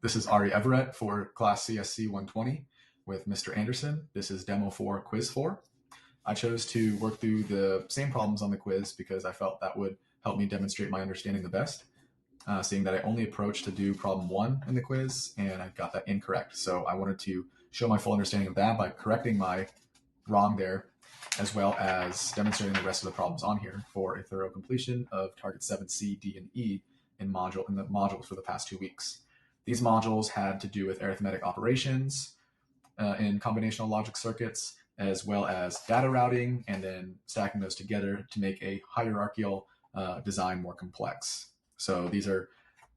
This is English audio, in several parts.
This is Ari Everett for class CSC 120 with Mr. Anderson. This is demo 4, quiz 4. I chose to work through the same problems on the quiz because I felt that would help me demonstrate my understanding the best, seeing that I only approached to do problem 1 in the quiz and I got that incorrect. So I wanted to show my full understanding of that by correcting my wrong there, as well as demonstrating the rest of the problems on here for a thorough completion of target 7C, D, and E in the modules for the past 2 weeks. These modules had to do with arithmetic operations in combinational logic circuits, as well as data routing, and then stacking those together to make a hierarchical design more complex. So these are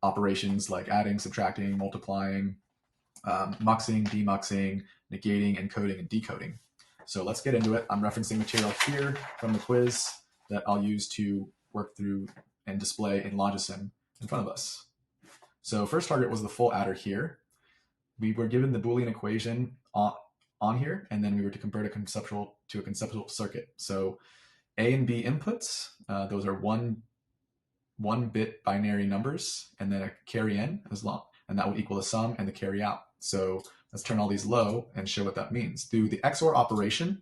operations like adding, subtracting, multiplying, muxing, demuxing, negating, encoding, and decoding. So let's get into it. I'm referencing material here from the quiz that I'll use to work through and display in Logisim in front of us. So first target was the full adder here. We were given the Boolean equation on here, and then we were to convert a conceptual circuit. So A and B inputs, those are one bit binary numbers, and then a carry in as long, and that will equal the sum and the carry out. So let's turn all these low and show what that means. Through the XOR operation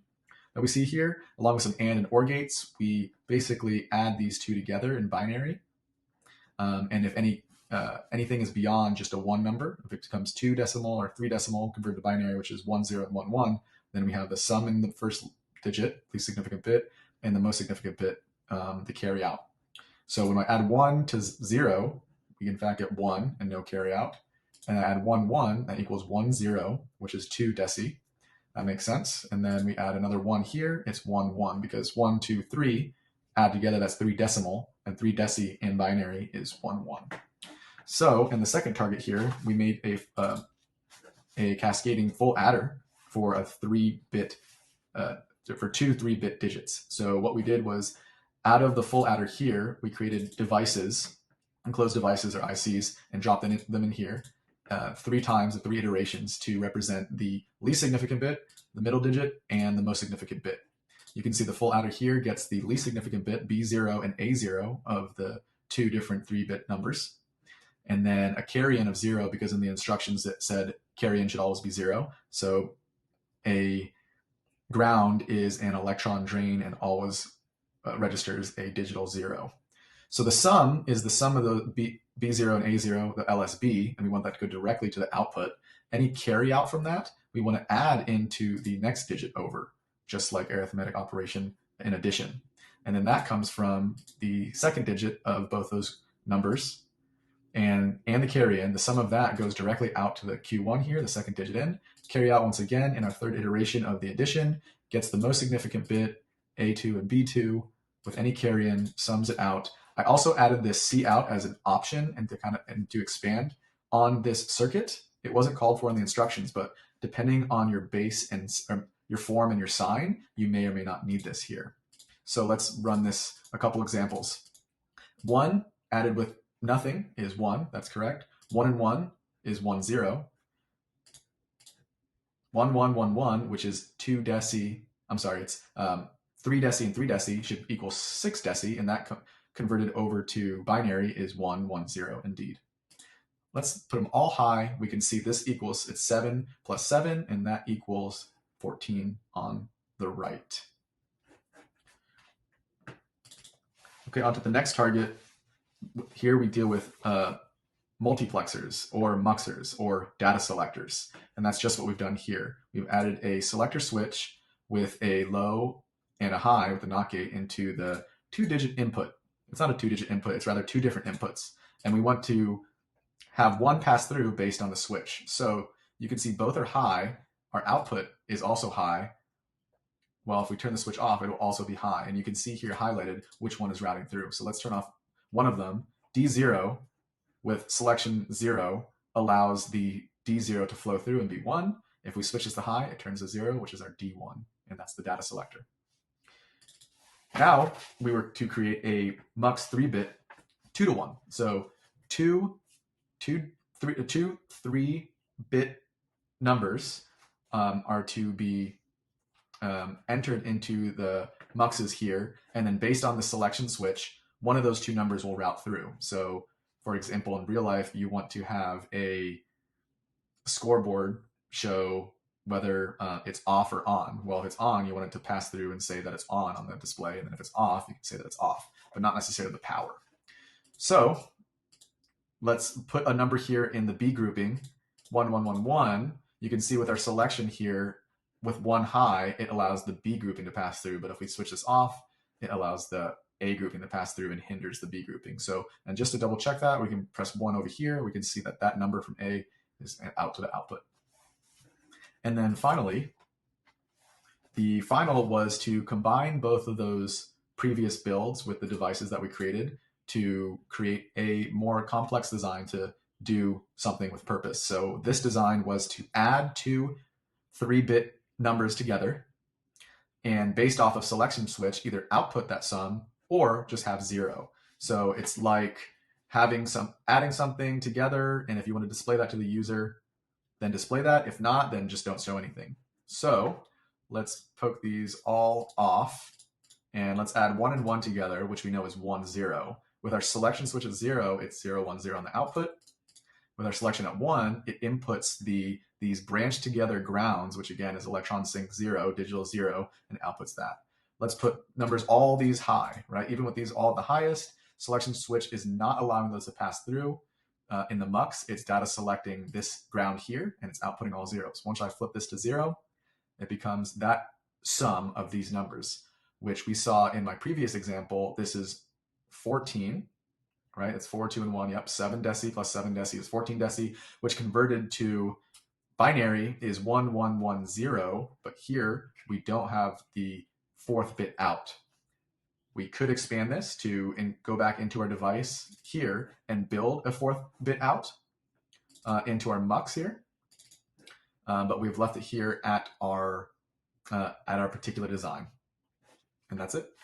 that we see here, along with some AND and OR gates, we basically add these two together in binary. And if anything is beyond just a 1 number, if it becomes 2 decimal or 3 decimal converted to binary, which is 1, 0, and 1, 1, then we have the sum in the first digit, least significant bit, and the most significant bit, the carry out. So when I add 1 to 0, we in fact get 1 and no carry out. And I add 1, 1, that equals 1, 0, which is 2 deci. That makes sense. And then we add another 1 here, it's 1, 1, because 1, 2, 3 add together, that's 3 decimal, and 3 deci in binary is 1, 1. So in the second target here, we made a cascading full adder for a 3-bit, for 2 3-bit digits. So what we did was, out of the full adder here, we created devices, enclosed devices or ICs, and dropped them in here 3 times in 3 iterations to represent the least significant bit, the middle digit, and the most significant bit. You can see the full adder here gets the least significant bit, B0 and A0, of the 2 different 3-bit numbers. And then a carry-in of 0, because in the instructions it said carry-in should always be 0. So a ground is an electron drain and always registers a digital 0. So the sum is the sum of the B0 and A0, the LSB, and we want that to go directly to the output. Any carry out from that, we want to add into the next digit over, just like arithmetic operation in addition. And then that comes from the second digit of both those numbers and the carry in. The sum of that goes directly out to the Q1 here, the second digit in. Carry out once again in our third iteration of the addition, gets the most significant bit, A2 and B2, with any carry in, sums it out. I also added this C out as an option and to expand on this circuit. It wasn't called for in the instructions, but depending on your base and your form and your sign, you may or may not need this here. So let's run this, a couple examples. 1 added with nothing is 1, that's correct. 1 and 1 is 1, 0. 1, 1, 1, 1, which is 2 deci, I'm sorry, it's 3 deci and 3 deci should equal 6 deci, and that converted over to binary is 1, 1, 0 indeed. Let's put them all high. We can see this equals, it's 7 plus 7, and that equals 14 on the right. Okay, on to the next target. Here we deal with multiplexers or muxers or data selectors, and that's just what we've done here. We've added a selector switch with a low and a high with the NOT gate into the 2-digit input. It's not a 2-digit input, it's rather 2 different inputs. And we want to have one pass through based on the switch. So you can see both are high. Our output is also high. Well, if we turn the switch off, it will also be high. And you can see here highlighted which one is routing through. So let's turn off one of them. D0 with selection 0 allows the D0 to flow through and be 1. If we switch this to high, it turns to 0, which is our D1. And that's the data selector. Now we were to create a mux 3-bit 2 to 1. So two 3-bit numbers are to be entered into the muxes here, and then based on the selection switch, one of those 2 numbers will route through. So for example, in real life, you want to have a scoreboard show whether it's off or on. Well, if it's on, you want it to pass through and say that it's on the display. And then if it's off, you can say that it's off, but not necessarily the power. So let's put a number here in the B grouping, 1, 1, 1, 1. You can see with our selection here, with 1 high, it allows the B grouping to pass through. But if we switch this off, it allows the A grouping to pass through and hinders the B grouping. So, and just to double check that, we can press 1 over here. We can see that that number from A is out to the output. And then finally, the final was to combine both of those previous builds with the devices that we created to create a more complex design to do something with purpose. So this design was to add 2 3-bit numbers together and based off of selection switch, either output that sum or just have 0. So it's like adding something together. And if you want to display that to the user, then display that. If not, then just don't show anything. So let's poke these all off and let's add 1 and 1 together, which we know is 1, 0. With our selection switch at 0, it's 0, 1, 0 on the output. With our selection at 1, it inputs these branched together grounds, which again is electron sync 0, digital 0, and outputs that. Let's put numbers all these high, right? Even with these all at the highest, selection switch is not allowing those to pass through. In the mux, it's data selecting this ground here, and it's outputting all zeros. Once I flip this to 0, it becomes that sum of these numbers, which we saw in my previous example. This is 14, right? It's 4, 2, and 1. Yep, 7 deci plus 7 deci is 14 deci, which converted to binary is 1, 1, 1, 0. But here we don't have the 4th bit out. We could expand this to go back into our device here and build a 4th bit out into our mux here. But we've left it here at our particular design. And that's it.